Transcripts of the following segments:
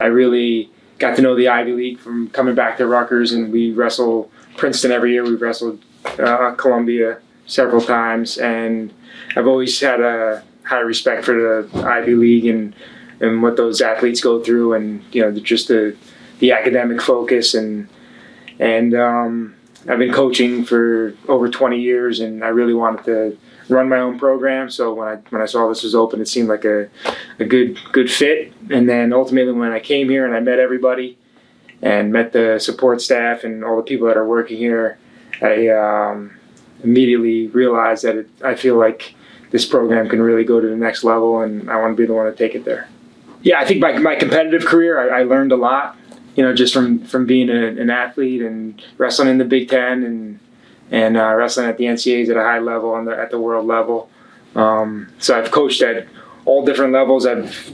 I really got to know the Ivy League from coming back to Rutgers, and we wrestle Princeton every year. We've wrestled Columbia several times, and I've always had a high respect for the Ivy League and what those athletes go through, and just the academic focus, and I've been coaching for over 20 years, and I really wanted to run my own program. So when I saw this was open, it seemed like a good fit. And then ultimately, when I came here and I met everybody and met the support staff and all the people that are working here, I immediately realized that I feel like this program can really go to the next level, and I want to be the one to take it there. Yeah, I think my competitive career, I learned a lot, just from being an athlete and wrestling in the Big Ten and wrestling at the NCAAs at a high level and at the world level. So I've coached at all different levels. I've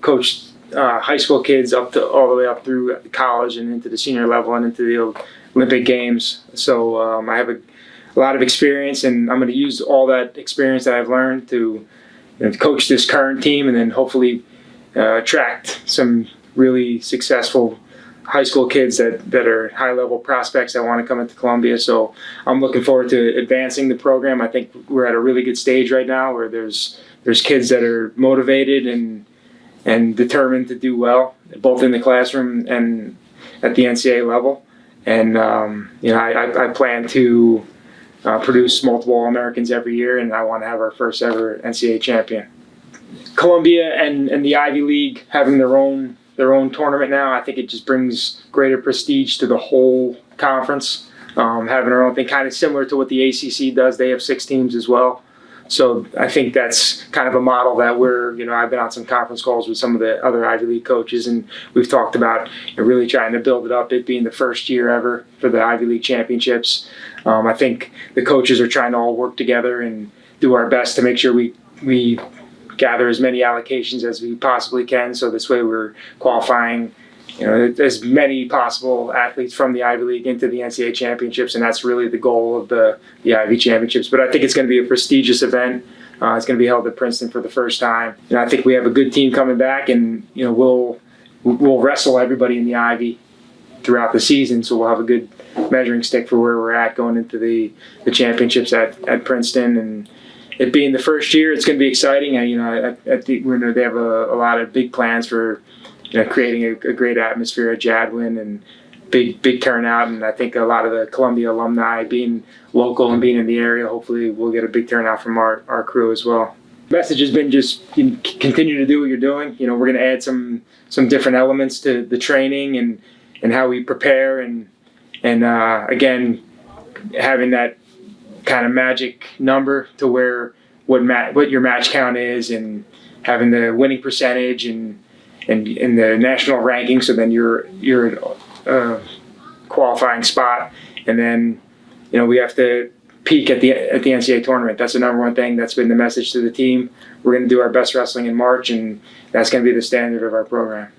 coached high school kids all the way up through college and into the senior level and into the Olympic Games. So I have a lot of experience, and I'm going to use all that experience that I've learned to coach this current team, and then hopefully attract some really successful high school kids that are high-level prospects that want to come into Columbia. So I'm looking forward to advancing the program. I think we're at a really good stage right now where there's kids that are motivated and determined to do well, both in the classroom and at the NCAA level. And I plan to produce multiple All-Americans every year, and I want to have our first ever NCAA champion. Columbia and the Ivy League having their own tournament now, I think it just brings greater prestige to the whole conference. Having our own thing, kind of similar to what the ACC does. They have 6 teams as well. So I think that's kind of a model that I've been on some conference calls with some of the other Ivy League coaches, and we've talked about really trying to build it up, it being the first year ever for the Ivy League championships. I think the coaches are trying to all work together and do our best to make sure we gather as many allocations as we possibly can. So this way we're qualifying as many possible athletes from the Ivy League into the NCAA championships, and that's really the goal of the Ivy championships. But I think it's going to be a prestigious event. It's going to be held at Princeton for the first time. I think we have a good team coming back, and we'll wrestle everybody in the Ivy throughout the season, so we'll have a good measuring stick for where we're at going into the championships at Princeton. And it being the first year, it's going to be exciting. I think they have a lot of big plans for creating a great atmosphere at Jadwin and big turnout. And I think a lot of the Columbia alumni being local and being in the area, hopefully we'll get a big turnout from our crew as well. The message has been just continue to do what you're doing. We're going to add some different elements to the training and how we prepare and again having that kind of magic number to where what your match count is, and having the winning percentage and in the national ranking, so then you're a qualifying spot, and then we have to peak at the NCAA tournament. That's the number one thing. That's been the message to the team. We're going to do our best wrestling in March, and that's going to be the standard of our program.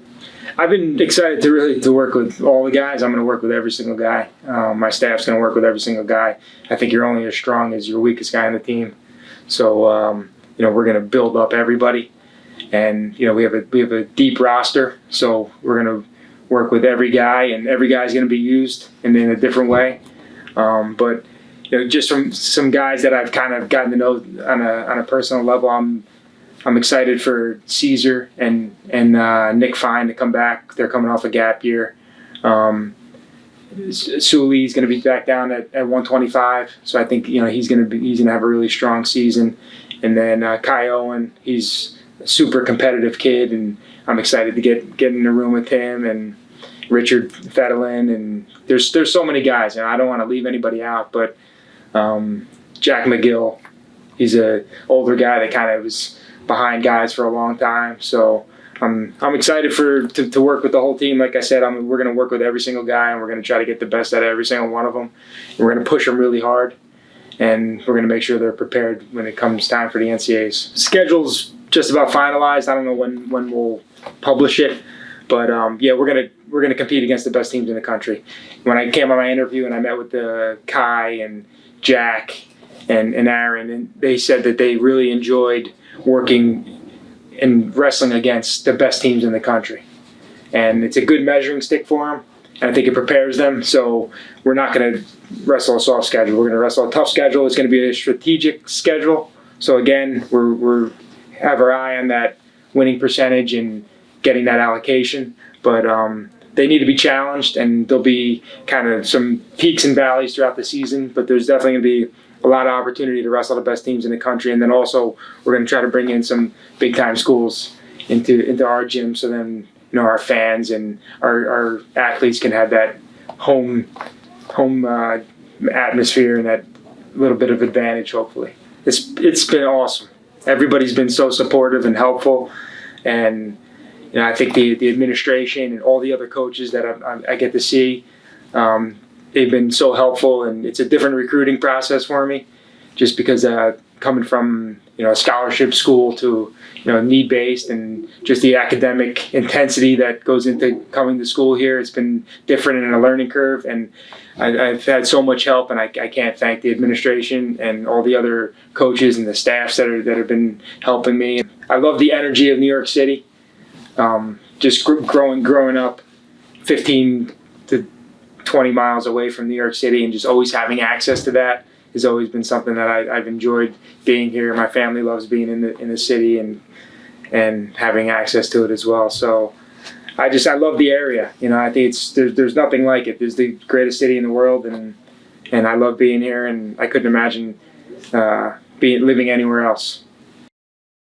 I've been excited to work with all the guys. I'm going to work with every single guy. My staff's going to work with every single guy. I think you're only as strong as your weakest guy on the team. So we're going to build up everybody, and we have a deep roster. So we're going to work with every guy, and every guy's going to be used in a different way. But just from some guys that I've kind of gotten to know on a personal level, I'm excited for Caesar and Nick Fine to come back. They're coming off a gap year. Suli's going to be back down at 125, so I think he's going to have a really strong season. And then Kai Owen, he's a super competitive kid, and I'm excited to get in the room with him, and Richard Fedlin, and there's so many guys, and I don't want to leave anybody out, but Jack McGill, he's an older guy that kind of was behind guys for a long time. So I'm excited to work with the whole team. Like I said, we're going to work with every single guy, and we're going to try to get the best out of every single one of them. And we're going to push them really hard, and we're going to make sure they're prepared when it comes time for the NCAAs. Schedule's just about finalized. I don't know when we'll publish it, but we're gonna compete against the best teams in the country. When I came on my interview and I met with Kai and Jack and Aaron, and they said that they really enjoyed working and wrestling against the best teams in the country. and it's a good measuring stick for them. And I think it prepares them. So we're not going to wrestle a soft schedule. We're going to wrestle a tough schedule. It's going to be a strategic schedule. So again, we're have our eye on that winning percentage and getting that allocation. But they need to be challenged, and there'll be kind of some peaks and valleys throughout the season. But there's definitely going to be a lot of opportunity to wrestle the best teams in the country. And then also we're going to try to bring in some big time schools into our gym, so then our fans and our athletes can have that home atmosphere and that little bit of advantage. Hopefully, it's been awesome. Everybody's been so supportive and helpful, and I think the administration and all the other coaches that I get to see, they've been so helpful, and it's a different recruiting process for me, just because coming from a scholarship school to need-based, and just the academic intensity that goes into coming to school here, it's been different and a learning curve, and I've had so much help, and I can't thank the administration and all the other coaches and the staffs that have been helping me. I love the energy of New York City. Just growing up 15 to 20 miles away from New York City, and just always having access to that has always been something that I've enjoyed being here. My family loves being in the city and having access to it as well. So I love the area. I think there's nothing like it. There's the greatest city in the world, and I love being here, and I couldn't imagine living anywhere else.